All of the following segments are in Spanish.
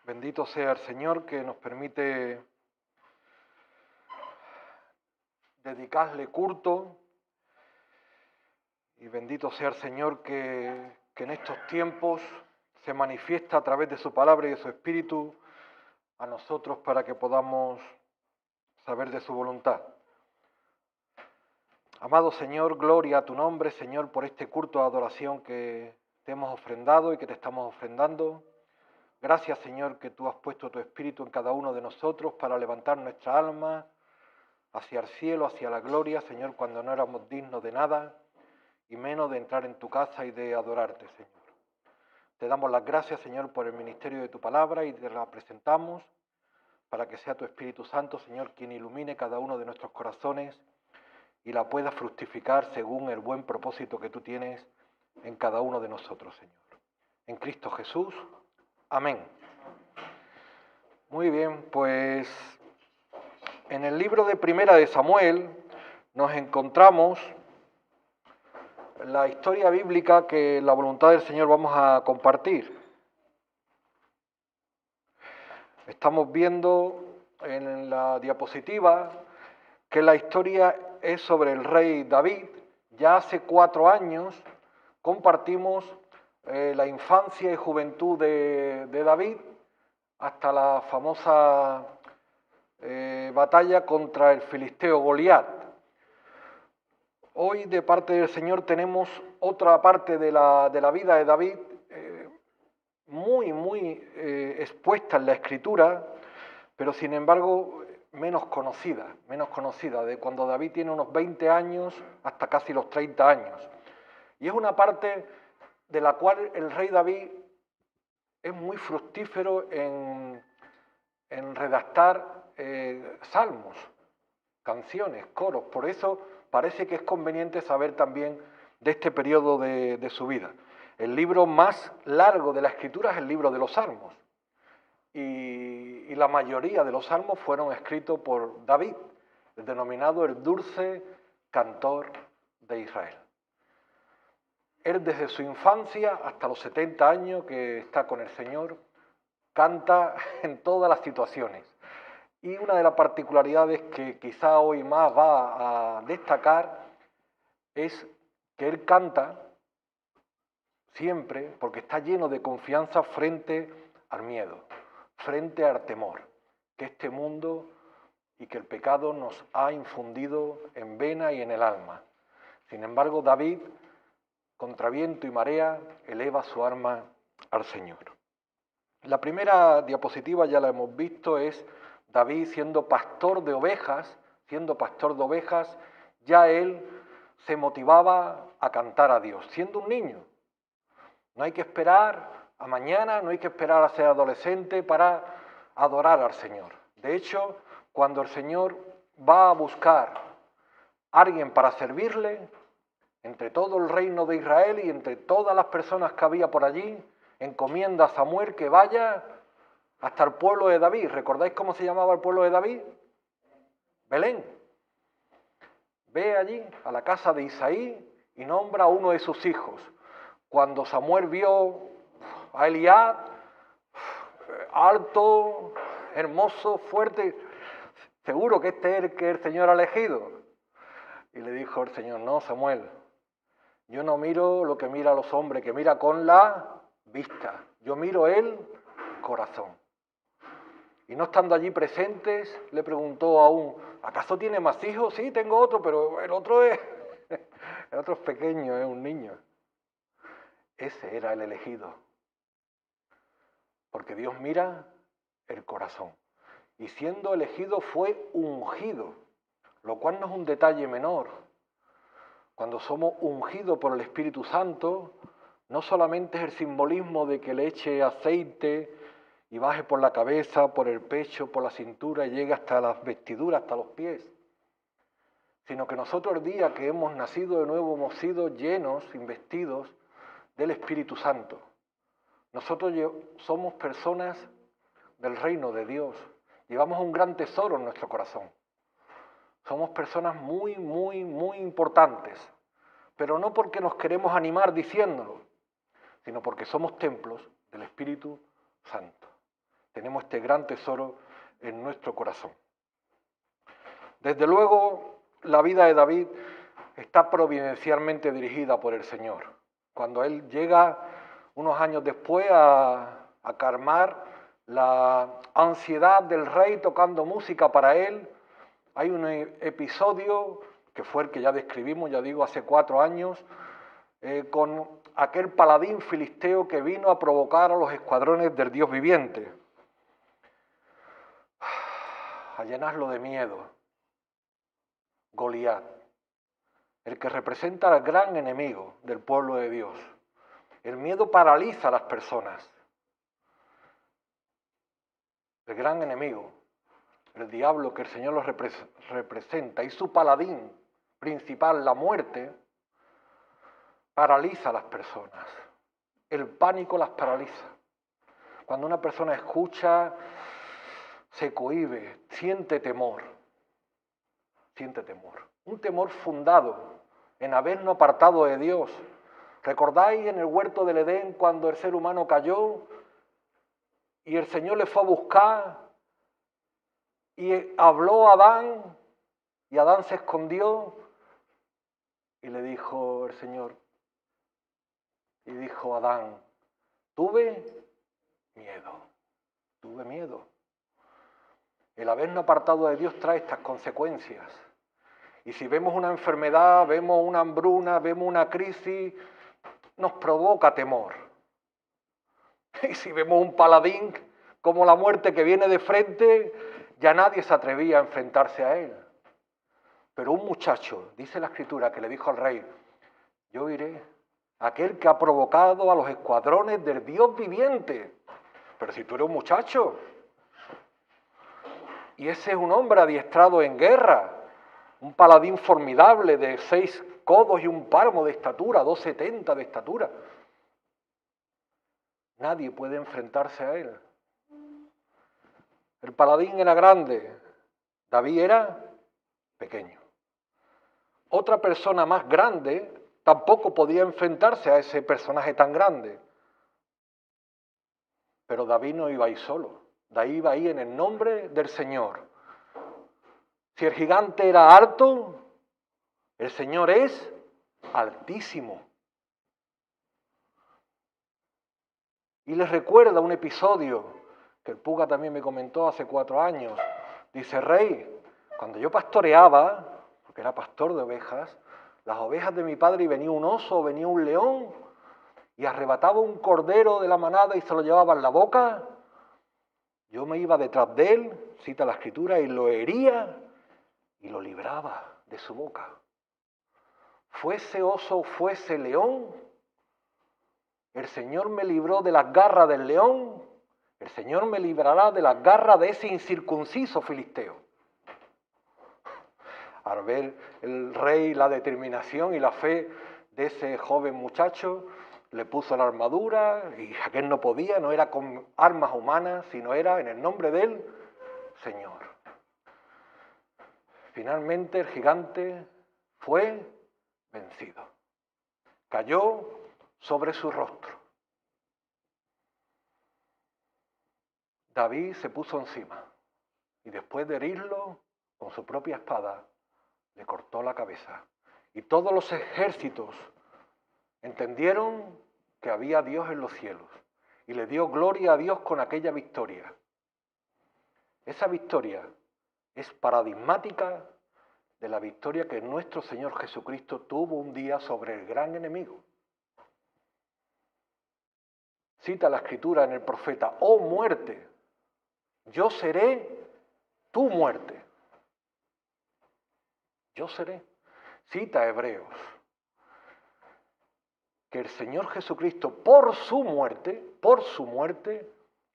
Bendito sea el Señor que nos permite dedicarle culto y bendito sea el Señor que en estos tiempos se manifiesta a través de su palabra y de su espíritu a nosotros para que podamos saber de su voluntad. Amado Señor, gloria a tu nombre, Señor, por este culto de adoración que te hemos ofrendado y que te estamos ofrendando. Gracias, Señor, que tú has puesto tu espíritu en cada uno de nosotros para levantar nuestra alma hacia el cielo, hacia la gloria, Señor, cuando no éramos dignos de nada y menos de entrar en tu casa y de adorarte, Señor. Te damos las gracias, Señor, por el ministerio de tu palabra y te la presentamos para que sea tu Espíritu Santo, Señor, quien ilumine cada uno de nuestros corazones y la pueda fructificar según el buen propósito que tú tienes en cada uno de nosotros, Señor. En Cristo Jesús. Amén. Muy bien, pues en el libro de Primera de Samuel nos encontramos la historia bíblica que en la voluntad del Señor vamos a compartir. Estamos viendo en la diapositiva que la historia es sobre el rey David. Ya hace 4 años compartimos la infancia y juventud de David hasta la famosa batalla contra el filisteo Goliat. Hoy de parte del Señor tenemos otra parte de la vida de David muy expuesta en la Escritura, pero sin embargo menos conocida, de cuando David tiene unos 20 años hasta casi los 30 años. Y es una parte de la cual el rey David es muy fructífero en redactar salmos, canciones, coros. Por eso parece que es conveniente saber también de este periodo de su vida. El libro más largo de la Escritura es el libro de los Salmos. Y la mayoría de los salmos fueron escritos por David, el denominado el dulce cantor de Israel. Él desde su infancia hasta los 70 años que está con el Señor, canta en todas las situaciones. Y una de las particularidades que quizá hoy más va a destacar es que él canta siempre porque está lleno de confianza frente al miedo, frente al temor que este mundo y que el pecado nos ha infundido en vena y en el alma. Sin embargo, David, contra viento y marea, eleva su alma al Señor. La primera diapositiva ya la hemos visto, es David siendo pastor de ovejas, ya él se motivaba a cantar a Dios, siendo un niño. No hay que esperar a mañana, no hay que esperar a ser adolescente para adorar al Señor. De hecho, cuando el Señor va a buscar a alguien para servirle, entre todo el reino de Israel y entre todas las personas que había por allí, encomienda a Samuel que vaya hasta el pueblo de David. ¿Recordáis cómo se llamaba el pueblo de David? Belén. Ve allí a la casa de Isaí y nombra a uno de sus hijos. Cuando Samuel vio a Eliab, alto, hermoso, fuerte, seguro que este es el que el Señor ha elegido. Y le dijo el Señor, no, Samuel, yo no miro lo que mira los hombres, que mira con la vista. Yo miro el corazón. Y no estando allí presentes, le preguntó aún, ¿acaso tiene más hijos? Sí, tengo otro, pero el otro es pequeño, es un niño. Ese era el elegido. Porque Dios mira el corazón. Y siendo elegido fue ungido, lo cual no es un detalle menor. Cuando somos ungidos por el Espíritu Santo, no solamente es el simbolismo de que le eche aceite y baje por la cabeza, por el pecho, por la cintura y llegue hasta las vestiduras, hasta los pies, sino que nosotros el día que hemos nacido de nuevo hemos sido llenos, investidos del Espíritu Santo. Nosotros somos personas del reino de Dios, llevamos un gran tesoro en nuestro corazón. Somos personas muy importantes, pero no porque nos queremos animar diciéndolo, sino porque somos templos del Espíritu Santo. tenemos este gran tesoro en nuestro corazón. Desde luego, la vida de David está providencialmente dirigida por el Señor. Cuando él llega unos años después a calmar la ansiedad del rey tocando música para él, hay un episodio que fue el que ya describimos, ya digo, hace 4 años, con aquel paladín filisteo que vino a provocar a los escuadrones del Dios viviente, a llenarlo de miedo. Goliat, el que representa al gran enemigo del pueblo de Dios. El miedo paraliza a las personas. El gran enemigo, el diablo que el Señor los representa, y su paladín principal, la muerte, paraliza a las personas. El pánico las paraliza. Cuando una persona escucha, se cohíbe, siente temor. Siente temor. Un temor fundado en habernos apartado de Dios. ¿Recordáis en el huerto del Edén cuando el ser humano cayó y el Señor le fue a buscar y habló a Adán y Adán se escondió y le dijo el Señor, y dijo Adán, tuve miedo. El habernos apartado de Dios trae estas consecuencias. Y si vemos una enfermedad, vemos una hambruna, vemos una crisis, nos provoca temor. Y si vemos un paladín como la muerte que viene de frente, ya nadie se atrevía a enfrentarse a él. Pero un muchacho, dice la Escritura, que le dijo al rey, yo iré, aquel que ha provocado a los escuadrones del Dios viviente. Pero si tú eres un muchacho, y ese es un hombre adiestrado en guerra, un paladín formidable de 6 codos y un palmo de estatura, 2,70 de estatura. Nadie puede enfrentarse a él. El paladín era grande, David era pequeño. Otra persona más grande tampoco podía enfrentarse a ese personaje tan grande. Pero David no iba ahí solo, David iba ahí en el nombre del Señor. Si el gigante era alto, el Señor es altísimo. Y les recuerda un episodio que el Puga también me comentó hace 4 años. Dice, rey, cuando yo pastoreaba, porque era pastor de ovejas, las ovejas de mi padre, y venía un oso, venía un león, y arrebataba un cordero de la manada y se lo llevaba en la boca, yo me iba detrás de él, cita la Escritura, y lo hería y lo libraba de su boca. Fuese oso, fuese león, el Señor me libró de las garras del león, el Señor me librará de las garras de ese incircunciso filisteo. Al ver el rey la determinación y la fe de ese joven muchacho, le puso la armadura y aquel no podía, no era con armas humanas, sino era en el nombre del Señor. Finalmente el gigante fue vencido. Cayó sobre su rostro. David se puso encima y después de herirlo con su propia espada, le cortó la cabeza. Y todos los ejércitos entendieron que había Dios en los cielos y le dio gloria a Dios con aquella victoria. Esa victoria es paradigmática de la victoria que nuestro Señor Jesucristo tuvo un día sobre el gran enemigo. Cita la Escritura en el profeta, oh muerte, yo seré tu muerte. Yo seré. Cita Hebreos, que el Señor Jesucristo por su muerte,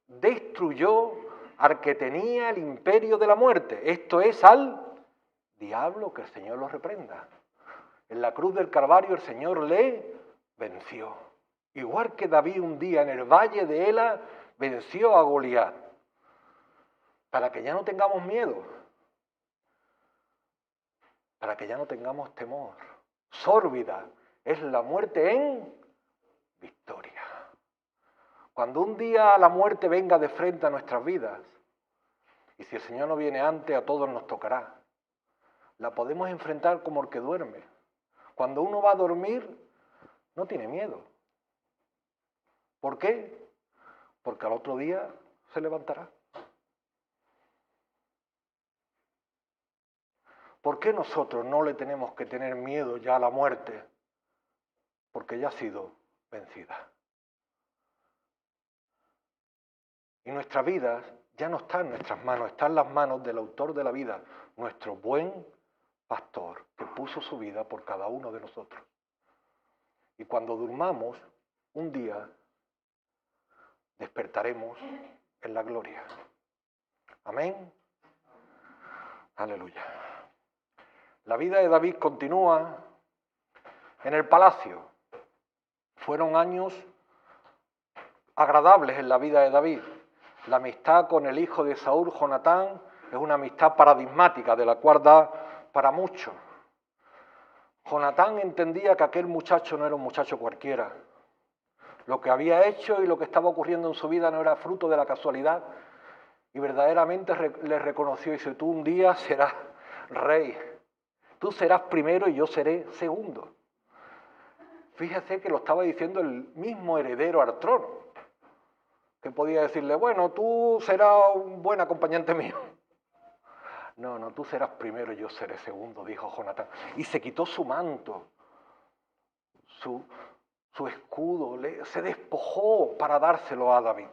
destruyó al que tenía el imperio de la muerte. Esto es al diablo, que el Señor lo reprenda. En la cruz del Calvario el Señor le venció. Igual que David un día en el valle de Ela venció a Goliat. Para que ya no tengamos miedo. Para que ya no tengamos temor. Sórbida es la muerte en victoria. Cuando un día la muerte venga de frente a nuestras vidas, y si el Señor no viene antes, a todos nos tocará, la podemos enfrentar como el que duerme. Cuando uno va a dormir, no tiene miedo. ¿Por qué? Porque al otro día se levantará. ¿Por qué nosotros no le tenemos que tener miedo ya a la muerte? Porque ya ha sido vencida. Y nuestras vidas ya no están en nuestras manos, están en las manos del autor de la vida, nuestro buen pastor, que puso su vida por cada uno de nosotros. Y cuando durmamos, un día despertaremos en la gloria. Amén. Aleluya. La vida de David continúa en el palacio. Fueron años agradables en la vida de David. La amistad con el hijo de Saúl, Jonatán, es una amistad paradigmática, de la cual da para mucho. Jonatán entendía que aquel muchacho no era un muchacho cualquiera. Lo que había hecho y lo que estaba ocurriendo en su vida no era fruto de la casualidad, y verdaderamente le reconoció y dice: tú un día serás rey, tú serás primero y yo seré segundo. Fíjese que lo estaba diciendo el mismo heredero al trono, que podía decirle: bueno, tú serás un buen acompañante mío. No, tú serás primero y yo seré segundo, dijo Jonatán. Y se quitó su manto, su escudo, se despojó para dárselo a David.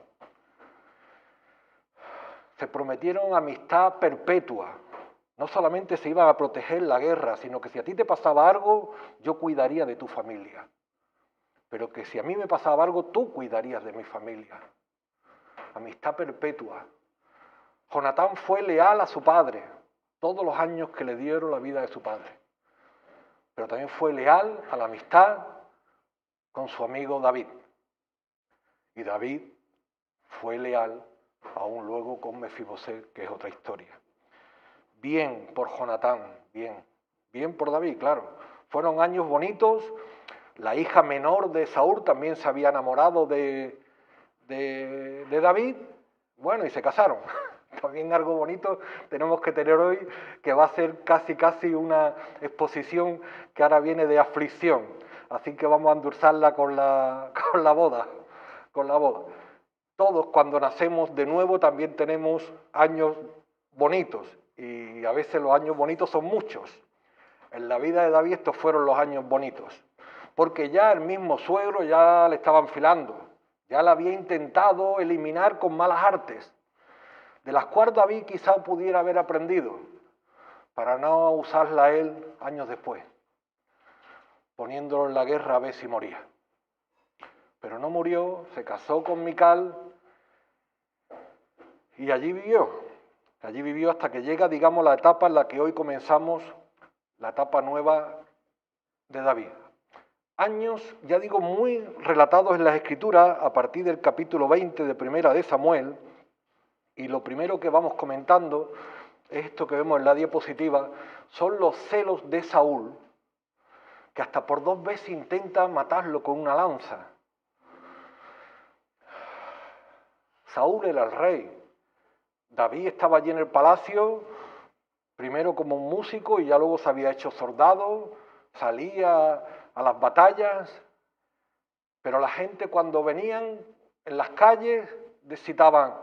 Se prometieron amistad perpetua. No solamente se iban a proteger en la guerra, sino que si a ti te pasaba algo, yo cuidaría de tu familia. Pero que si a mí me pasaba algo, tú cuidarías de mi familia. Amistad perpetua. Jonatán fue leal a su padre todos los años que le dieron la vida de su padre. Pero también fue leal a la amistad con su amigo David. Y David fue leal aún luego con Mefiboset, que es otra historia. Bien por Jonatán, bien por David, claro. Fueron años bonitos. La hija menor de Saúl también se había enamorado de David, bueno, y se casaron. También algo bonito tenemos que tener hoy, que va a ser casi una exposición que ahora viene de aflicción. Así que vamos a endulzarla con la boda. Todos cuando nacemos de nuevo también tenemos años bonitos, y a veces los años bonitos son muchos. En la vida de David estos fueron los años bonitos, porque ya el mismo suegro ya le estaba enfilando, ya la había intentado eliminar con malas artes, de las cuales David quizá pudiera haber aprendido, para no usarla él años después, poniéndolo en la guerra a ver si moría. Pero no murió, se casó con Mical y allí vivió hasta que llega, digamos, la etapa en la que hoy comenzamos, la etapa nueva de David. Años, ya digo, muy relatados en las Escrituras a partir del capítulo 20 de Primera de Samuel, y lo primero que vamos comentando es esto que vemos en la diapositiva, son los celos de Saúl, que hasta por 2 veces intenta matarlo con una lanza. Saúl era el rey, David estaba allí en el palacio, primero como un músico y ya luego se había hecho soldado, salía a las batallas, pero la gente cuando venían en las calles citaban: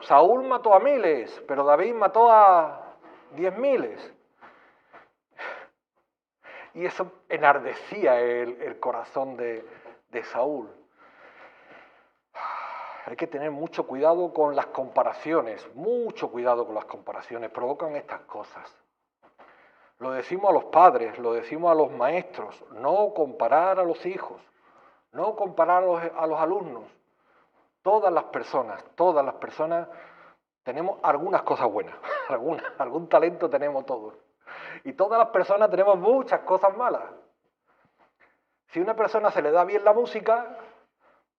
Saúl mató a miles, pero David mató a 10.000. Y eso enardecía el corazón de Saúl. Hay que tener mucho cuidado con las comparaciones, provocan estas cosas. Lo decimos a los padres, lo decimos a los maestros: no comparar a los hijos, no comparar a los alumnos. Todas las personas tenemos algunas cosas buenas, algún talento tenemos todos. Y todas las personas tenemos muchas cosas malas. Si a una persona se le da bien la música,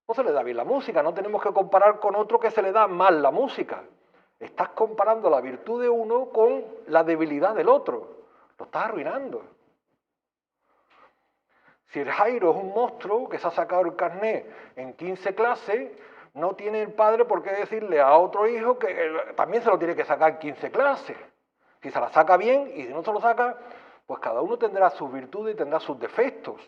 no se le da bien la música, no tenemos que comparar con otro que se le da mal la música. Estás comparando la virtud de uno con la debilidad del otro. Lo estás arruinando. Si el Jairo es un monstruo que se ha sacado el carné en 15 clases, no tiene el padre por qué decirle a otro hijo que también se lo tiene que sacar en 15 clases. Si se la saca bien y si no se lo saca, pues cada uno tendrá sus virtudes y tendrá sus defectos.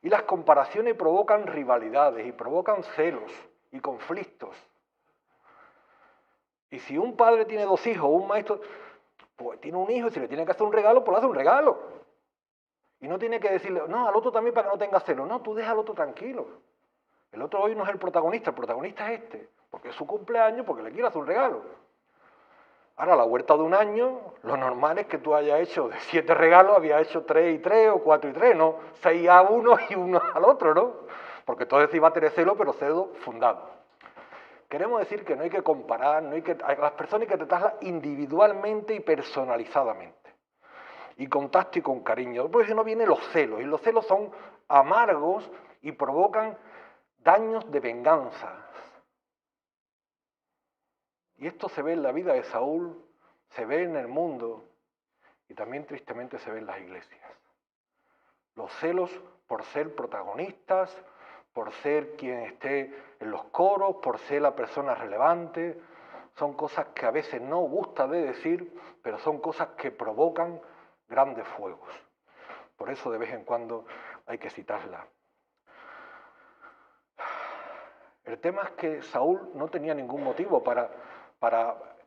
Y las comparaciones provocan rivalidades y provocan celos y conflictos. Y si un padre tiene dos hijos, un maestro, pues tiene un hijo y si le tiene que hacer un regalo, pues le hace un regalo. Y no tiene que decirle, no, al otro también para que no tenga celos. No, tú deja al otro tranquilo. El otro hoy no es el protagonista es este, porque es su cumpleaños, porque le quiere hacer un regalo. Ahora, a la vuelta de un año, lo normal es que tú hayas hecho de 7 regalos, habías hecho 3 y 3 o 4 y 3, no 6 a uno y uno al otro, ¿no? Porque entonces iba a tener celo, pero celo fundado. Queremos decir que no hay que comparar, no hay que, a las personas hay que tratarlas individualmente y personalizadamente. Y con tacto y con cariño, porque si no vienen los celos, y los celos son amargos y provocan daños de venganza. Y esto se ve en la vida de Saúl, se ve en el mundo y también tristemente se ve en las iglesias. Los celos por ser protagonistas, por ser quien esté en los coros, por ser la persona relevante, son cosas que a veces no gusta de decir, pero son cosas que provocan grandes fuegos. Por eso de vez en cuando hay que citarla. El tema es que Saúl no tenía ningún motivo para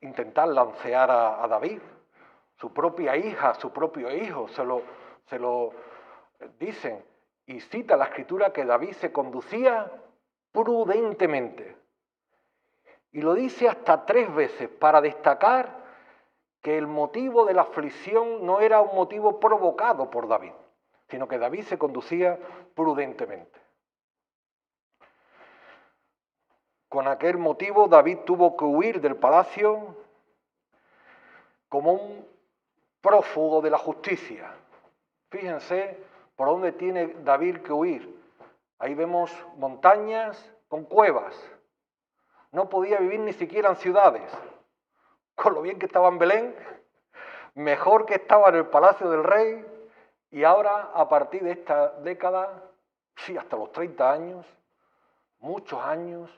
intentar lancear a David. Su propia hija, su propio hijo se lo dicen y cita la escritura que David se conducía prudentemente. Y lo dice hasta 3 veces para destacar que el motivo de la aflicción no era un motivo provocado por David, sino que David se conducía prudentemente. Con aquel motivo David tuvo que huir del palacio como un prófugo de la justicia. Fíjense por dónde tiene David que huir. Ahí vemos montañas con cuevas. No podía vivir ni siquiera en ciudades. Con lo bien que estaba en Belén, mejor que estaba en el palacio del rey. Y ahora, a partir de esta década, sí, hasta los 30 años, muchos años,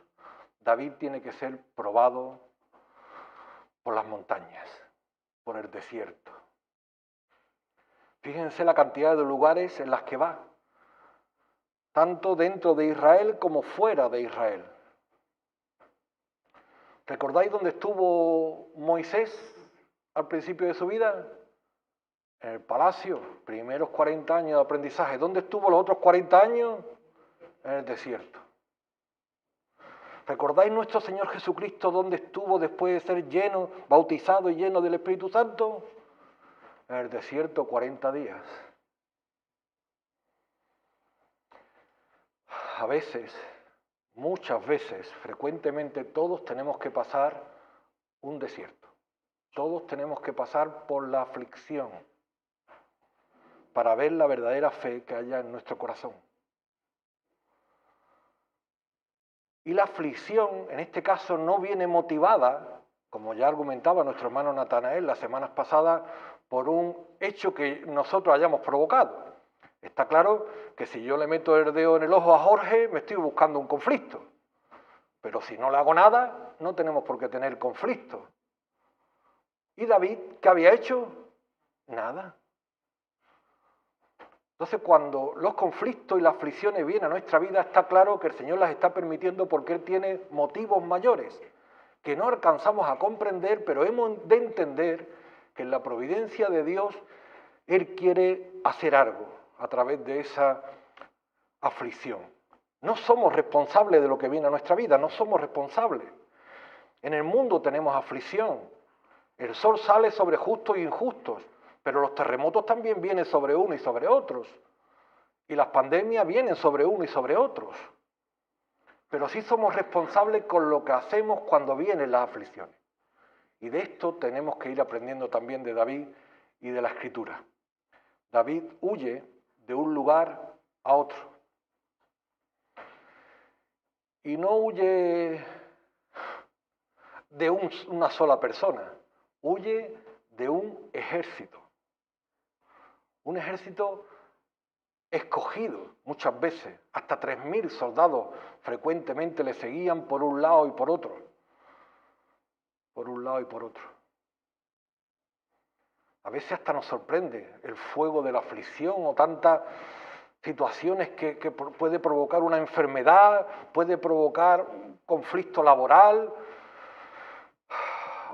David tiene que ser probado por las montañas, por el desierto. Fíjense la cantidad de lugares en las que va, tanto dentro de Israel como fuera de Israel. ¿Recordáis dónde estuvo Moisés al principio de su vida? En el palacio, primeros 40 años de aprendizaje. ¿Dónde estuvo los otros 40 años? En el desierto. ¿Recordáis nuestro Señor Jesucristo dónde estuvo después de ser lleno, bautizado y lleno del Espíritu Santo? En el desierto 40 días. A veces, muchas veces, frecuentemente todos tenemos que pasar un desierto. Todos tenemos que pasar por la aflicción para ver la verdadera fe que haya en nuestro corazón. Y la aflicción, en este caso, no viene motivada, como ya argumentaba nuestro hermano Natanael las semanas pasadas, por un hecho que nosotros hayamos provocado. Está claro que si yo le meto el dedo en el ojo a Jorge, me estoy buscando un conflicto. Pero si no le hago nada, no tenemos por qué tener conflicto. ¿Y David qué había hecho? Nada. Entonces, cuando los conflictos y las aflicciones vienen a nuestra vida, está claro que el Señor las está permitiendo porque Él tiene motivos mayores que no alcanzamos a comprender, pero hemos de entender que en la providencia de Dios Él quiere hacer algo a través de esa aflicción. No somos responsables de lo que viene a nuestra vida, no somos responsables. En el mundo tenemos aflicción. El sol sale sobre justos e injustos, pero los terremotos también vienen sobre uno y sobre otros. Y las pandemias vienen sobre uno y sobre otros. Pero sí somos responsables con lo que hacemos cuando vienen las aflicciones. Y de esto tenemos que ir aprendiendo también de David y de la Escritura. David huye de un lugar a otro. Y no huye de una sola persona, huye de un ejército. Un ejército escogido muchas veces, hasta 3000 soldados frecuentemente le seguían por un lado y por otro, por un lado y por otro. A veces hasta nos sorprende el fuego de la aflicción o tantas situaciones que puede provocar una enfermedad, puede provocar un conflicto laboral,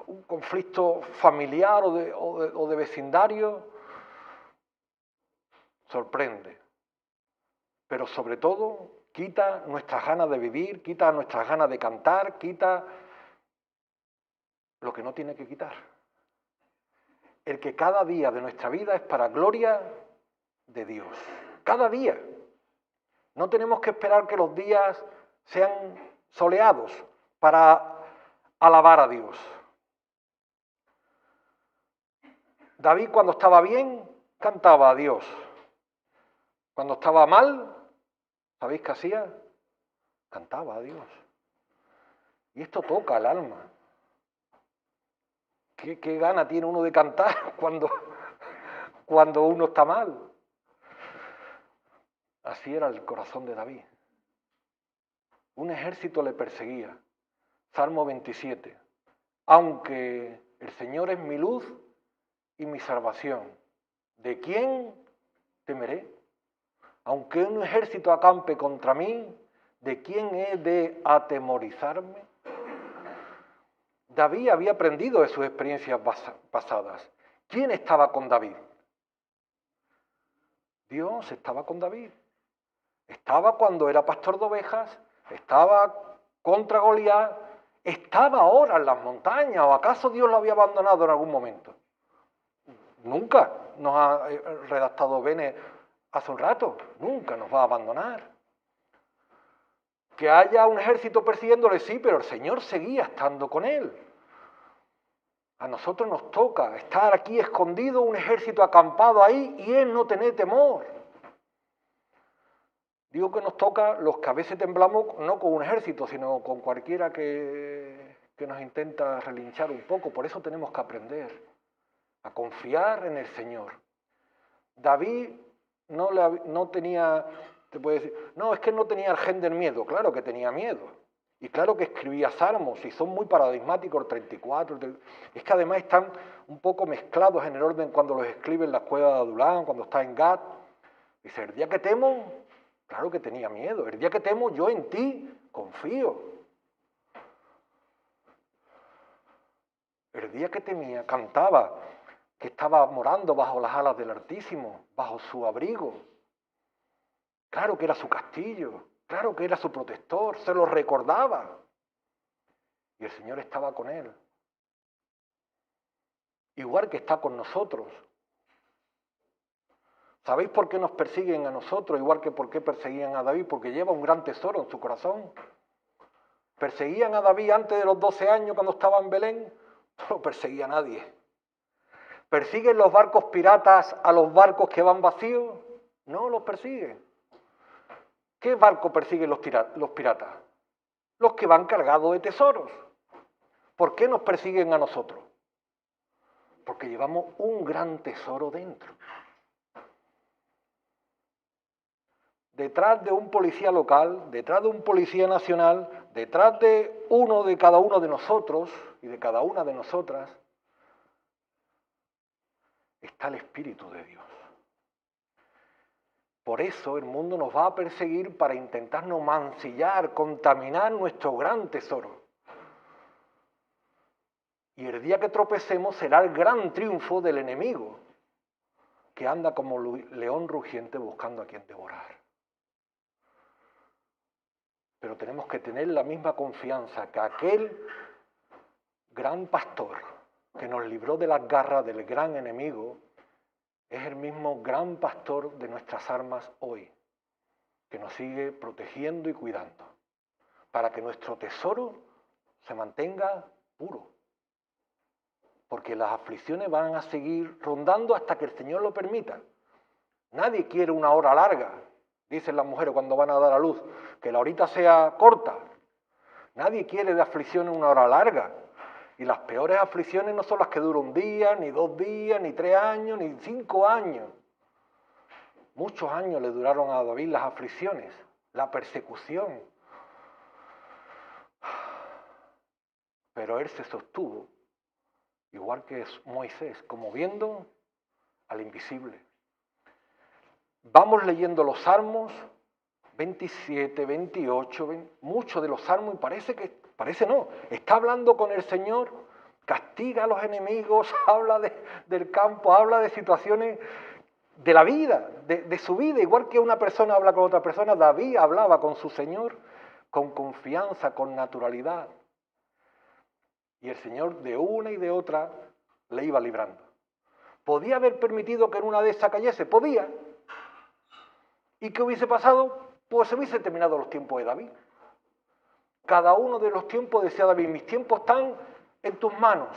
un conflicto familiar o de vecindario. Sorprende. Pero sobre todo quita nuestras ganas de vivir, quita nuestras ganas de cantar, quita lo que no tiene que quitar. El que cada día de nuestra vida es para gloria de Dios. Cada día. No tenemos que esperar que los días sean soleados para alabar a Dios. David, cuando estaba bien, cantaba a Dios. Cuando estaba mal, ¿sabéis qué hacía? Cantaba a Dios. Y esto toca al alma. ¿Qué gana tiene uno de cantar cuando uno está mal? Así era el corazón de David. Un ejército le perseguía. Salmo 27. Aunque el Señor es mi luz y mi salvación, ¿de quién temeré? Aunque un ejército acampe contra mí, ¿de quién he de atemorizarme? David había aprendido de sus experiencias pasadas. ¿Quién estaba con David? Dios estaba con David. Estaba cuando era pastor de ovejas, estaba contra Goliat, estaba ahora en las montañas, ¿o acaso Dios lo había abandonado en algún momento? Nunca nos ha redactado Bene hace un rato, nunca nos va a abandonar. Que haya un ejército persiguiéndole, sí, pero el Señor seguía estando con él. A nosotros nos toca estar aquí escondido, un ejército acampado ahí, y él no tener temor. Digo que nos toca los que a veces temblamos no con un ejército, sino con cualquiera que nos intenta relinchar un poco. Por eso tenemos que aprender a confiar en el Señor. David no tenía, te puede decir, no, es que no tenía el gen del miedo. Claro que tenía miedo. Y claro que escribía salmos, y son muy paradigmáticos el 34. Es que además están un poco mezclados en el orden cuando los escribe en la cueva de Adulán, cuando está en Gad. Dice, el día que temo, claro que tenía miedo. El día que temo, yo en ti confío. El día que temía, cantaba que estaba morando bajo las alas del Altísimo, bajo su abrigo. Claro que era su castillo, claro que era su protector, se lo recordaba. Y el Señor estaba con él. Igual que está con nosotros. ¿Sabéis por qué nos persiguen a nosotros? Igual que por qué perseguían a David, porque lleva un gran tesoro en su corazón. Perseguían a David antes de los 12 años cuando estaba en Belén, no lo perseguía nadie. ¿Persiguen los barcos piratas a los barcos que van vacíos? No los persiguen. ¿Qué barco persiguen los piratas? Los que van cargados de tesoros. ¿Por qué nos persiguen a nosotros? Porque llevamos un gran tesoro dentro. Detrás de un policía local, detrás de un policía nacional, detrás de uno de cada uno de nosotros y de cada una de nosotras, está el Espíritu de Dios. Por eso el mundo nos va a perseguir para intentarnos mancillar, contaminar nuestro gran tesoro. Y el día que tropecemos será el gran triunfo del enemigo, que anda como león rugiente buscando a quien devorar. Pero tenemos que tener la misma confianza que aquel gran pastor que nos libró de las garras del gran enemigo, es el mismo gran pastor de nuestras almas hoy, que nos sigue protegiendo y cuidando, para que nuestro tesoro se mantenga puro. Porque las aflicciones van a seguir rondando hasta que el Señor lo permita. Nadie quiere una hora larga, dicen las mujeres cuando van a dar a luz, que la horita sea corta. Nadie quiere de aflicciones una hora larga. Y las peores aflicciones no son las que duran un día, ni 2 días, ni 3 años, ni 5 años. Muchos años le duraron a David las aflicciones, la persecución. Pero él se sostuvo, igual que Moisés, como viendo al invisible. Vamos leyendo los salmos 27, 28, muchos de los salmos, y parece no, está hablando con el Señor, castiga a los enemigos, habla del campo, habla de situaciones de la vida, de su vida, igual que una persona habla con otra persona. David hablaba con su Señor con confianza, con naturalidad, y el Señor de una y de otra le iba librando. ¿Podía haber permitido que en una de esas cayese? Podía. ¿Y qué hubiese pasado? Pues se hubiese terminado los tiempos de David. Cada uno de los tiempos, decía David, mis tiempos están en tus manos.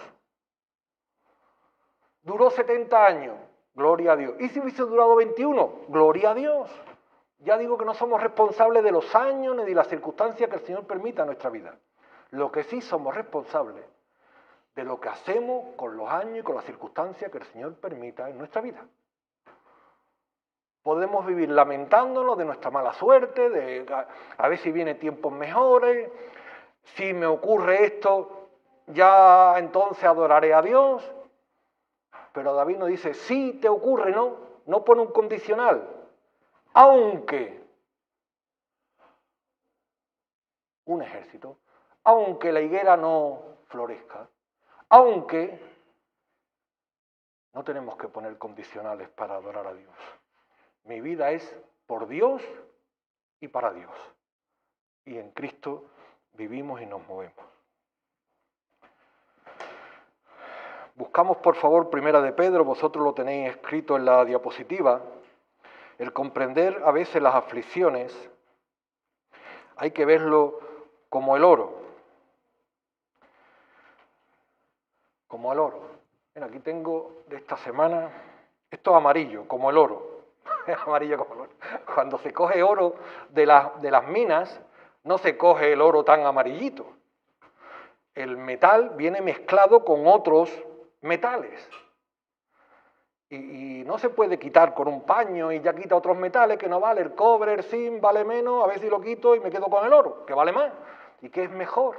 Duró 70 años, gloria a Dios. ¿Y si hubiese durado 21? Gloria a Dios. Ya digo que no somos responsables de los años ni de las circunstancias que el Señor permita en nuestra vida. Lo que sí somos responsables de lo que hacemos con los años y con las circunstancias que el Señor permita en nuestra vida. Podemos vivir lamentándonos de nuestra mala suerte, de a ver si vienen tiempos mejores, si me ocurre esto, ya entonces adoraré a Dios. Pero David nos dice, sí te ocurre, no pone un condicional, aunque un ejército, aunque la higuera no florezca, aunque no tenemos que poner condicionales para adorar a Dios. Mi vida es por Dios y para Dios. Y en Cristo vivimos y nos movemos. Buscamos, por favor, Primera de Pedro, vosotros lo tenéis escrito en la diapositiva. El comprender a veces las aflicciones, hay que verlo como el oro. Como el oro. Mira, aquí tengo de esta semana, esto es amarillo, como el oro. Amarillo como el oro. Cuando se coge oro de las minas, no se coge el oro tan amarillito. El metal viene mezclado con otros metales. Y no se puede quitar con un paño y ya quita otros metales que no vale. El cobre, el zinc vale menos, a ver si lo quito y me quedo con el oro, que vale más y que es mejor.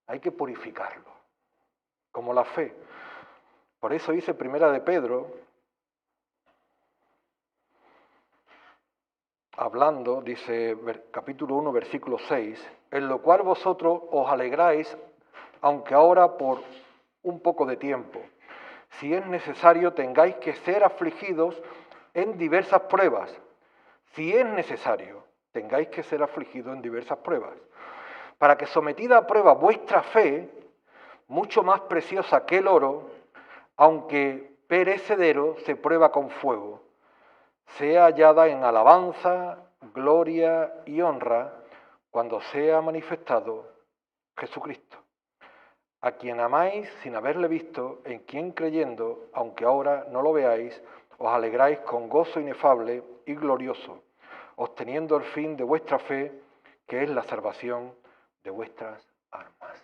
Hay que purificarlo, como la fe. Por eso dice Primera de Pedro, hablando, dice capítulo 1, versículo 6, en lo cual vosotros os alegráis, aunque ahora por un poco de tiempo, si es necesario tengáis que ser afligidos en diversas pruebas. Si es necesario, tengáis que ser afligidos en diversas pruebas, para que sometida a prueba vuestra fe, mucho más preciosa que el oro, aunque perecedero, se prueba con fuego, sea hallada en alabanza, gloria y honra cuando sea manifestado Jesucristo, a quien amáis sin haberle visto, en quien creyendo, aunque ahora no lo veáis, os alegráis con gozo inefable y glorioso, obteniendo el fin de vuestra fe, que es la salvación de vuestras almas.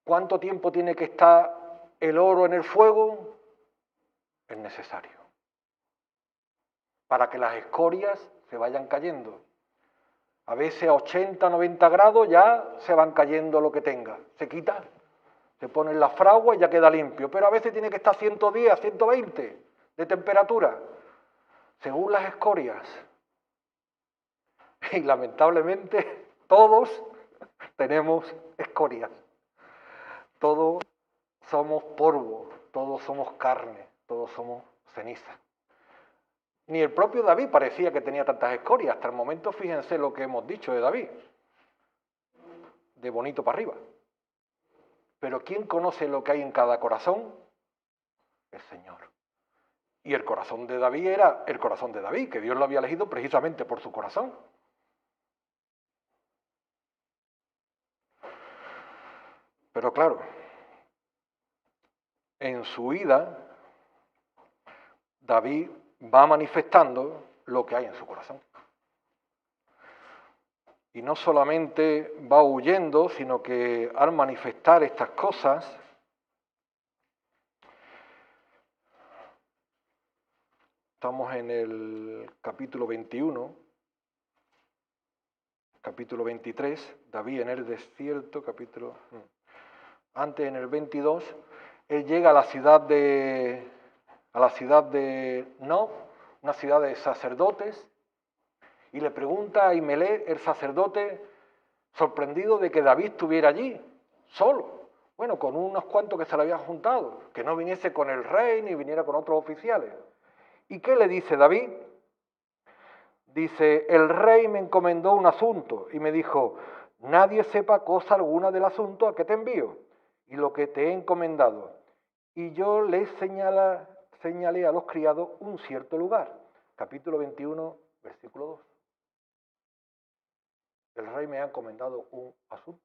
¿Cuánto tiempo tiene que estar el oro en el fuego? Es necesario, para que las escorias se vayan cayendo. A veces a 80, 90 grados ya se van cayendo lo que tenga. Se quita, se pone en la fragua y ya queda limpio. Pero a veces tiene que estar 110, 120 de temperatura, según las escorias. Y lamentablemente todos tenemos escorias. Todos somos polvo, todos somos carne, todos somos ceniza. Ni el propio David parecía que tenía tantas escorias. Hasta el momento, fíjense lo que hemos dicho de David. De bonito para arriba. Pero ¿quién conoce lo que hay en cada corazón? El Señor. Y el corazón de David era el corazón de David, que Dios lo había elegido precisamente por su corazón. Pero claro, en su vida, David va manifestando lo que hay en su corazón. Y no solamente va huyendo, sino que al manifestar estas cosas, Estamos en el capítulo 21, capítulo 23, David en el desierto, antes en el 22, él llega a la ciudad de Nob, una ciudad de sacerdotes, y le pregunta a Ahimelech, el sacerdote, sorprendido de que David estuviera allí, solo, bueno, con unos cuantos que se le habían juntado, que no viniese con el rey ni viniera con otros oficiales. ¿Y qué le dice David? Dice, el rey me encomendó un asunto y me dijo, nadie sepa cosa alguna del asunto a que te envío y lo que te he encomendado. Y yo le señalé a los criados un cierto lugar. Capítulo 21, versículo 2. El rey me ha encomendado un asunto.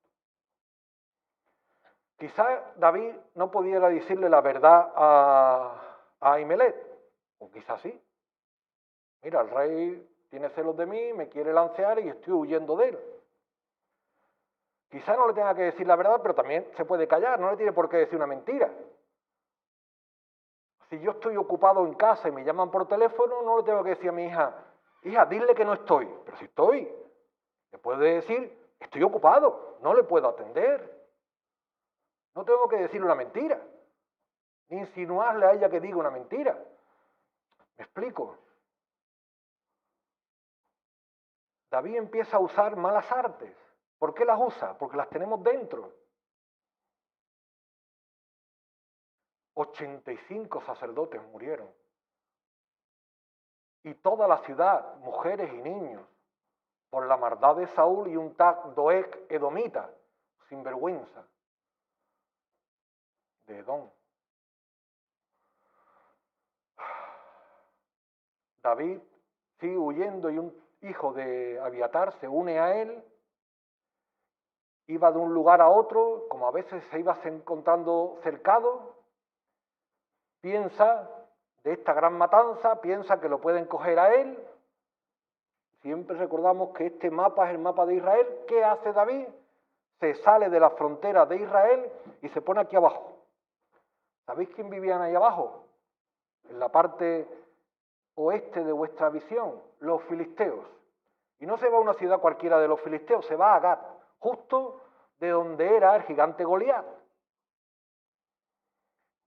Quizá David no pudiera decirle la verdad a Ahimelech, o quizás sí. Mira, el rey tiene celos de mí, me quiere lancear y estoy huyendo de él. Quizá no le tenga que decir la verdad, pero también se puede callar, no le tiene por qué decir una mentira. Si yo estoy ocupado en casa y me llaman por teléfono, no le tengo que decir a mi hija, dile que no estoy. Pero si estoy, le puede decir, estoy ocupado, no le puedo atender. No tengo que decirle una mentira, ni insinuarle a ella que diga una mentira. ¿Me explico? David empieza a usar malas artes. ¿Por qué las usa? Porque las tenemos dentro. 85 sacerdotes murieron. Y toda la ciudad, mujeres y niños, por la maldad de Saúl y un tal Doeg edomita, sin vergüenza, de Edom. David sigue huyendo y un hijo de Abiatar se une a él. Iba de un lugar a otro, como a veces se iba encontrando cercado. Piensa de esta gran matanza, piensa que lo pueden coger a él. Siempre recordamos que este mapa es el mapa de Israel. ¿Qué hace David? Se sale de la frontera de Israel y se pone aquí abajo. ¿Sabéis quién vivían ahí abajo? En la parte oeste de vuestra visión, los filisteos. Y no se va a una ciudad cualquiera de los filisteos, se va a Gat, justo de donde era el gigante Goliat.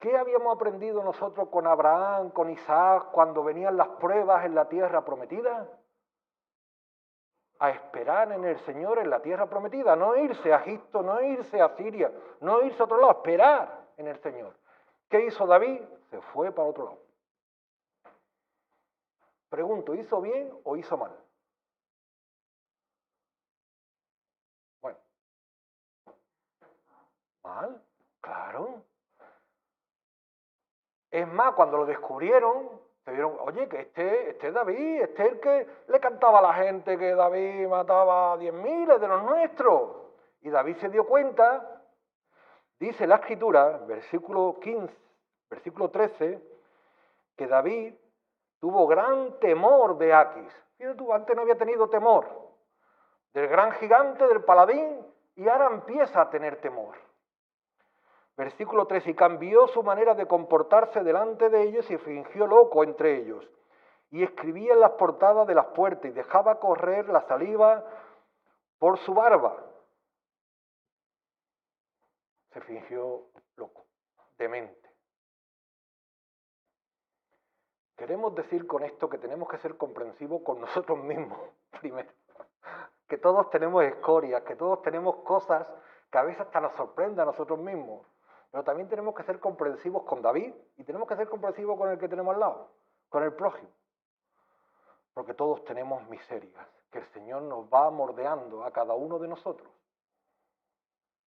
¿Qué habíamos aprendido nosotros con Abraham, con Isaac, cuando venían las pruebas en la tierra prometida? A esperar en el Señor en la tierra prometida, no irse a Egipto, no irse a Siria, no irse a otro lado, esperar en el Señor. ¿Qué hizo David? Se fue para otro lado. Pregunto, ¿hizo bien o hizo mal? Bueno, mal, claro. Es más, cuando lo descubrieron, se vieron, oye, que este es David, este es el que le cantaba a la gente que David mataba a 10.000 de los nuestros. Y David se dio cuenta, dice la Escritura, versículo 15, versículo 13, que David tuvo gran temor de Aquis. Fíjate tú, antes no había tenido temor del gran gigante, del paladín, y ahora empieza a tener temor. Versículo 3, y cambió su manera de comportarse delante de ellos y fingió loco entre ellos. Y escribía en las portadas de las puertas y dejaba correr la saliva por su barba. Se fingió loco, demente. Queremos decir con esto que tenemos que ser comprensivos con nosotros mismos, primero. Que todos tenemos escorias, que todos tenemos cosas que a veces hasta nos sorprenden a nosotros mismos. Pero también tenemos que ser comprensivos con David y tenemos que ser comprensivos con el que tenemos al lado, con el prójimo. Porque todos tenemos miserias, que el Señor nos va mordeando a cada uno de nosotros.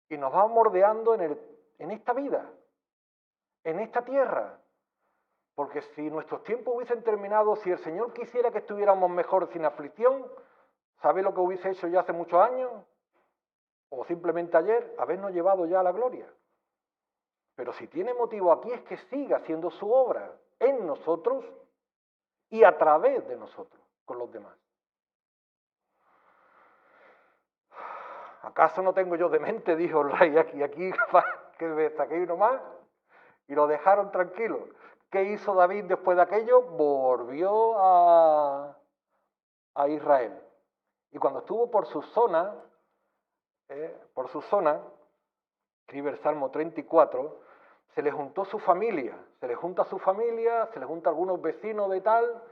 Y nos va mordeando en esta vida, en esta tierra. Porque si nuestros tiempos hubiesen terminado, si el Señor quisiera que estuviéramos mejor sin aflicción, ¿sabe lo que hubiese hecho ya hace muchos años? O simplemente ayer, habernos llevado ya a la gloria. Pero si tiene motivo aquí es que siga haciendo su obra en nosotros y a través de nosotros, con los demás. ¿Acaso no tengo yo demente? Dijo el rey aquí que me saqué uno más y lo dejaron tranquilo. ¿Qué hizo David después de aquello? Volvió a Israel. Y cuando estuvo por su zona, escribe el Salmo 34, se le juntó su familia, se le junta algunos vecinos de tal,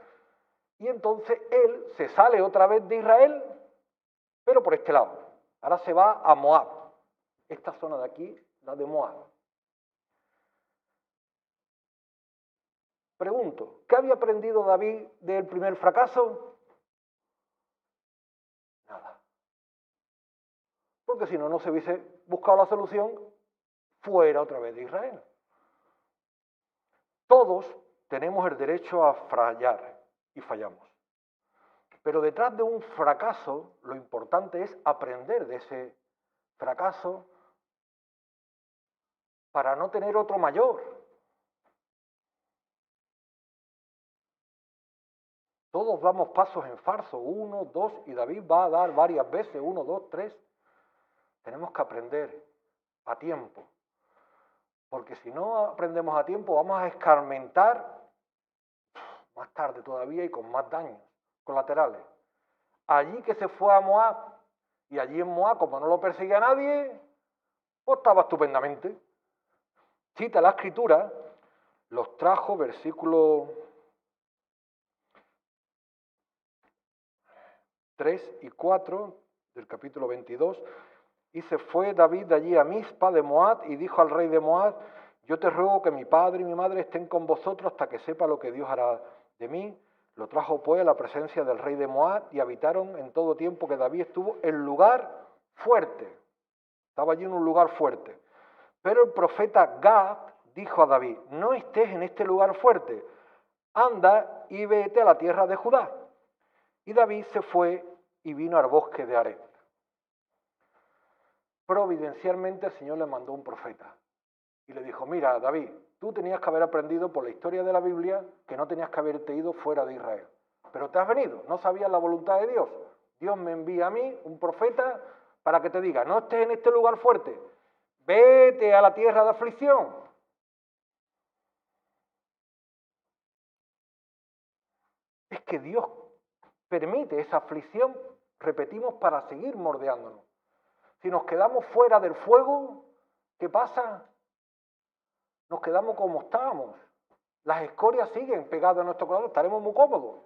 y entonces él se sale otra vez de Israel, pero por este lado. Ahora se va a Moab, esta zona de aquí, la de Moab. Pregunto, ¿qué había aprendido David del primer fracaso? Nada. Porque si no, no se hubiese buscado la solución fuera otra vez de Israel. Todos tenemos el derecho a fallar y fallamos. Pero detrás de un fracaso, lo importante es aprender de ese fracaso para no tener otro mayor. Todos damos pasos en falso, 1, 2, y David va a dar varias veces, 1, 2, 3. Tenemos que aprender a tiempo. Porque si no aprendemos a tiempo, vamos a escarmentar más tarde todavía y con más daños colaterales. Allí que se fue a Moab, y allí en Moab, como no lo perseguía nadie, pues estaba estupendamente. Cita la Escritura, los trajo, versículo 3 y 4 del capítulo 22, y se fue David de allí a Mizpa de Moab y dijo al rey de Moab, yo te ruego que mi padre y mi madre estén con vosotros hasta que sepa lo que Dios hará de mí. Lo trajo pues a la presencia del rey de Moab y habitaron en todo tiempo que David estuvo en lugar fuerte. Estaba allí en un lugar fuerte. Pero el profeta Gad dijo a David, no estés en este lugar fuerte, anda y vete a la tierra de Judá. Y David se fue y vino al bosque de Aret. Providencialmente el Señor le mandó un profeta y le dijo, mira David, tú tenías que haber aprendido por la historia de la Biblia que no tenías que haberte ido fuera de Israel, pero te has venido, no sabías la voluntad de Dios. Dios me envía a mí, un profeta, para que te diga, no estés en este lugar fuerte, vete a la tierra de aflicción. Es que Dios permite esa aflicción, repetimos, para seguir mordeándonos. Si nos quedamos fuera del fuego, ¿qué pasa? Nos quedamos como estábamos. Las escorias siguen pegadas a nuestro corazón, estaremos muy cómodos,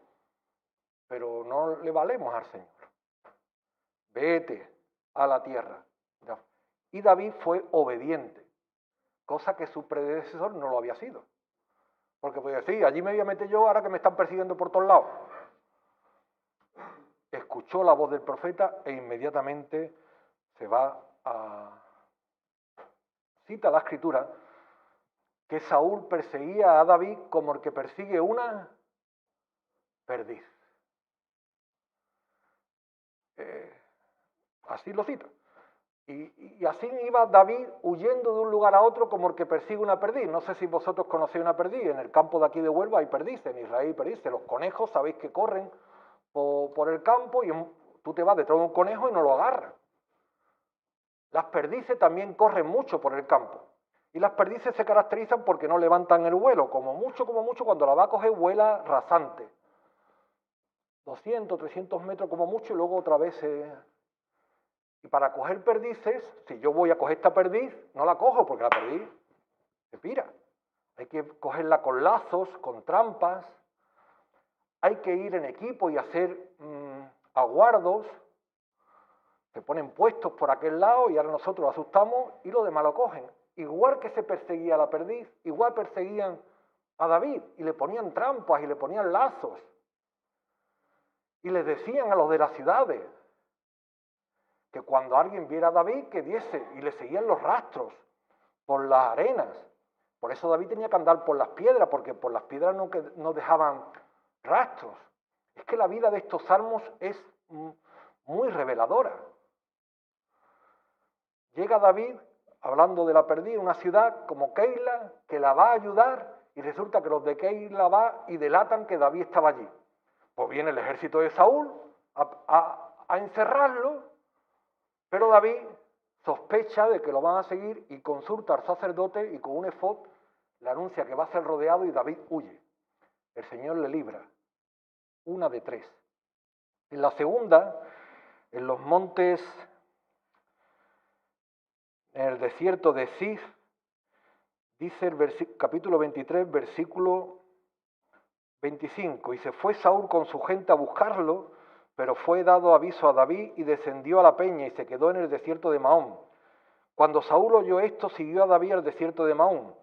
pero no le valemos al Señor. Vete a la tierra. Y David fue obediente, cosa que su predecesor no lo había sido. Porque podía decir, allí me voy a meter yo ahora que me están persiguiendo por todos lados. Escuchó la voz del profeta e inmediatamente se va a... Cita la Escritura que Saúl perseguía a David como el que persigue una perdiz. Así lo cita. Y así iba David huyendo de un lugar a otro como el que persigue una perdiz. No sé si vosotros conocéis una perdiz. En el campo de aquí de Huelva hay perdices, en Israel hay perdices. Los conejos sabéis que corren por el campo y tú te vas detrás de un conejo y no lo agarras. Las perdices también corren mucho por el campo. Y las perdices se caracterizan porque no levantan el vuelo. Como mucho, cuando la va a coger, vuela rasante. 200, 300 metros como mucho y luego otra vez se... Y para coger perdices, si yo voy a coger esta perdiz, no la cojo porque la perdiz se pira. Hay que cogerla con lazos, con trampas. Hay que ir en equipo y hacer aguardos. Se ponen puestos por aquel lado y ahora nosotros asustamos y los demás lo cogen. Igual que se perseguía a la perdiz, igual perseguían a David y le ponían trampas y le ponían lazos. Y les decían a los de las ciudades que cuando alguien viera a David que diese y le seguían los rastros por las arenas. Por eso David tenía que andar por las piedras, porque por las piedras no dejaban rastros. Es que la vida de estos salmos es muy reveladora. Llega David, hablando de la perdiz, una ciudad como Keila, que la va a ayudar, y resulta que los de Keila va y delatan que David estaba allí. Pues viene el ejército de Saúl a encerrarlo, pero David sospecha de que lo van a seguir y consulta al sacerdote y con un efod le anuncia que va a ser rodeado y David huye. El Señor le libra. Una de tres. En la segunda, en los montes, en el desierto de Zif, dice el capítulo 23, versículo 25, y se fue Saúl con su gente a buscarlo, pero fue dado aviso a David y descendió a la peña y se quedó en el desierto de Maón. Cuando Saúl oyó esto, siguió a David al desierto de Maón.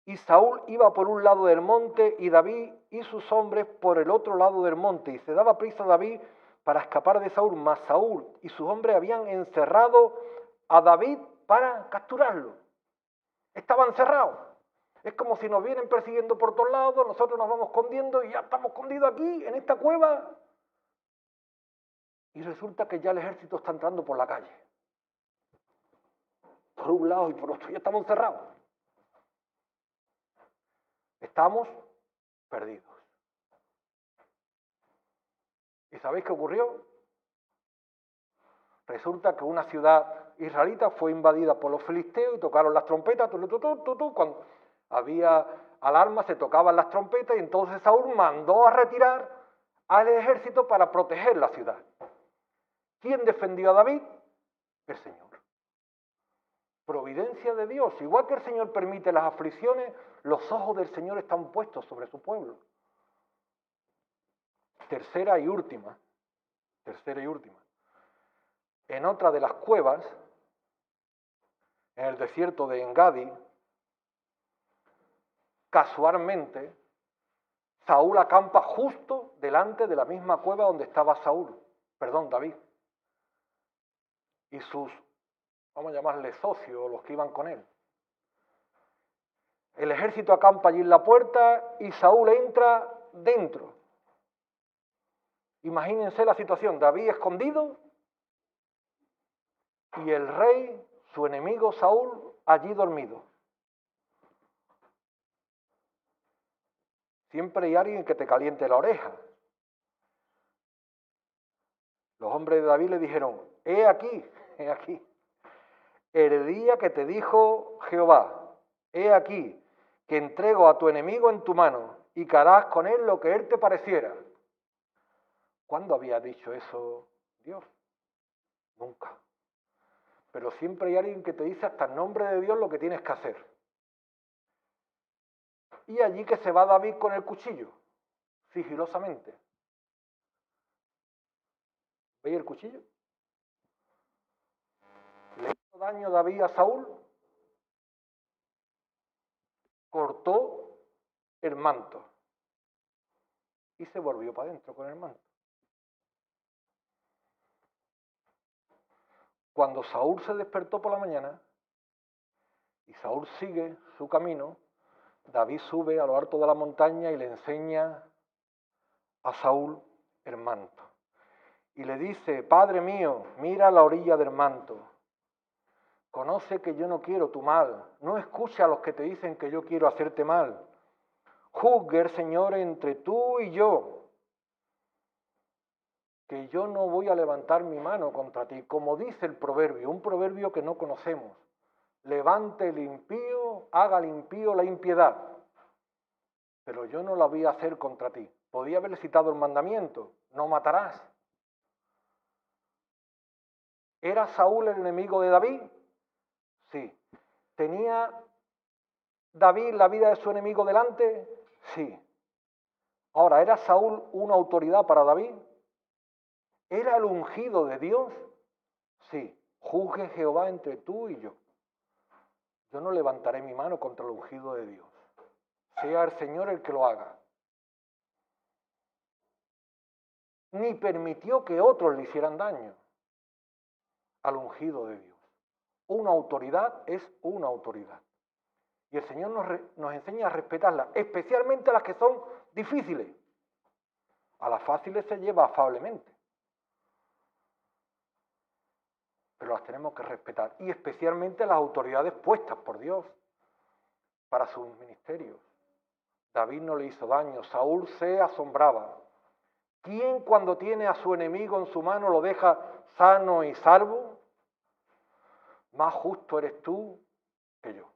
Y Saúl iba por un lado del monte y David y sus hombres por el otro lado del monte. Y se daba prisa David para escapar de Saúl, mas Saúl y sus hombres habían encerrado a David para capturarlo. Estaba encerrado. Es como si nos vienen persiguiendo por todos lados, nosotros nos vamos escondiendo y ya estamos escondidos aquí, en esta cueva. Y resulta que ya el ejército está entrando por la calle. Por un lado y por otro, ya estamos encerrados. Estamos perdidos. ¿Y sabéis qué ocurrió? Resulta que una ciudad israelita fue invadida por los filisteos y tocaron las trompetas, cuando había alarma se tocaban las trompetas y entonces Saúl mandó a retirar al ejército para proteger la ciudad. ¿Quién defendió a David? El Señor. Providencia de Dios. Igual que el Señor permite las aflicciones, los ojos del Señor están puestos sobre su pueblo. Tercera y última. En otra de las cuevas, en el desierto de Engadi, casualmente, Saúl acampa justo delante de la misma cueva donde estaba David. Y sus, vamos a llamarle socios, los que iban con él. El ejército acampa allí en la puerta y Saúl entra dentro. Imagínense la situación, David escondido y el rey, su enemigo Saúl, allí dormido. Siempre hay alguien que te caliente la oreja. Los hombres de David le dijeron, he aquí, el día que te dijo Jehová, he aquí, que entrego a tu enemigo en tu mano y que harás con él lo que él te pareciera. ¿Cuándo había dicho eso Dios? Nunca. Pero siempre hay alguien que te dice hasta en nombre de Dios lo que tienes que hacer. Y allí que se va David con el cuchillo, sigilosamente. ¿Veis el cuchillo? ¿Le hizo daño David a Saúl? Cortó el manto y se volvió para adentro con el manto. Cuando Saúl se despertó por la mañana y Saúl sigue su camino, David sube a lo alto de la montaña y le enseña a Saúl el manto. Y le dice, Padre mío, mira la orilla del manto. Conoce que yo no quiero tu mal. No escucha a los que te dicen que yo quiero hacerte mal. Juzgue el Señor entre tú y yo, que yo no voy a levantar mi mano contra ti, como dice el proverbio, un proverbio que no conocemos. Levante el impío, haga el impío la impiedad, pero yo no la voy a hacer contra ti. Podía haberle citado el mandamiento, no matarás. ¿Era Saúl el enemigo de David? Sí. ¿Tenía David la vida de su enemigo delante? Sí. Ahora, ¿era Saúl una autoridad para David? ¿Era el ungido de Dios? Sí. Juzgue Jehová entre tú y yo. Yo no levantaré mi mano contra el ungido de Dios. Sea el Señor el que lo haga. Ni permitió que otros le hicieran daño al ungido de Dios. Una autoridad es una autoridad. Y el Señor nos enseña a respetarlas, especialmente a las que son difíciles. A las fáciles se lleva afablemente. Pero las tenemos que respetar. Y especialmente las autoridades puestas por Dios para sus ministerios. David no le hizo daño, Saúl se asombraba. ¿Quién cuando tiene a su enemigo en su mano lo deja sano y salvo? Más justo eres tú que yo.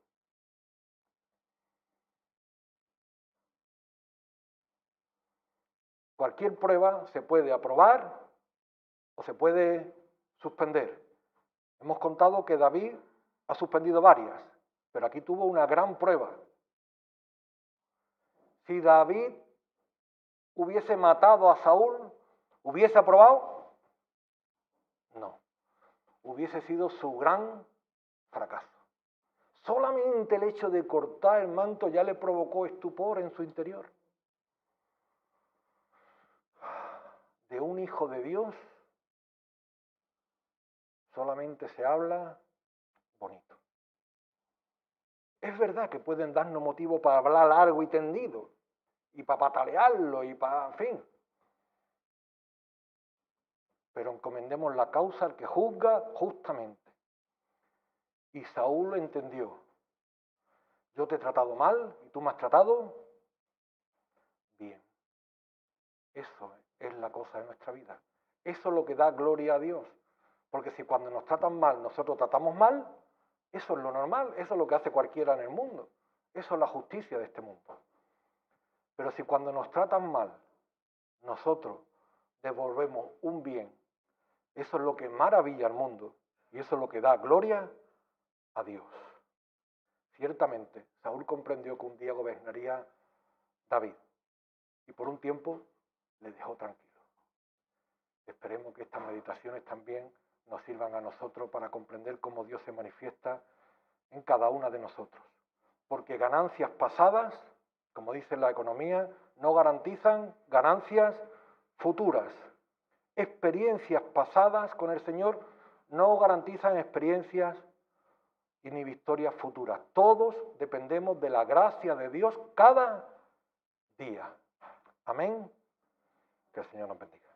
Cualquier prueba se puede aprobar o se puede suspender. Hemos contado que David ha suspendido varias, pero aquí tuvo una gran prueba. Si David hubiese matado a Saúl, ¿hubiese aprobado? No. Hubiese sido su gran fracaso. Solamente el hecho de cortar el manto ya le provocó estupor en su interior. De un hijo de Dios solamente se habla bonito. Es verdad que pueden darnos motivo para hablar largo y tendido, y para patalearlo, y para, en fin. Pero encomendemos la causa al que juzga justamente. Y Saúl lo entendió. Yo te he tratado mal y tú me has tratado bien. Eso es la cosa de nuestra vida. Eso es lo que da gloria a Dios. Porque si cuando nos tratan mal nosotros tratamos mal, eso es lo normal, eso es lo que hace cualquiera en el mundo. Eso es la justicia de este mundo. Pero si cuando nos tratan mal, nosotros devolvemos un bien, eso es lo que maravilla al mundo y eso es lo que da gloria a Dios. Ciertamente, Saúl comprendió que un día gobernaría David y por un tiempo le dejó tranquilo. Esperemos que estas meditaciones también nos sirvan a nosotros para comprender cómo Dios se manifiesta en cada una de nosotros. Porque ganancias pasadas, como dice la economía, no garantizan ganancias futuras. Experiencias pasadas con el Señor no garantizan experiencias y ni victorias futuras. Todos dependemos de la gracia de Dios cada día. Amén. Que el Señor nos bendiga.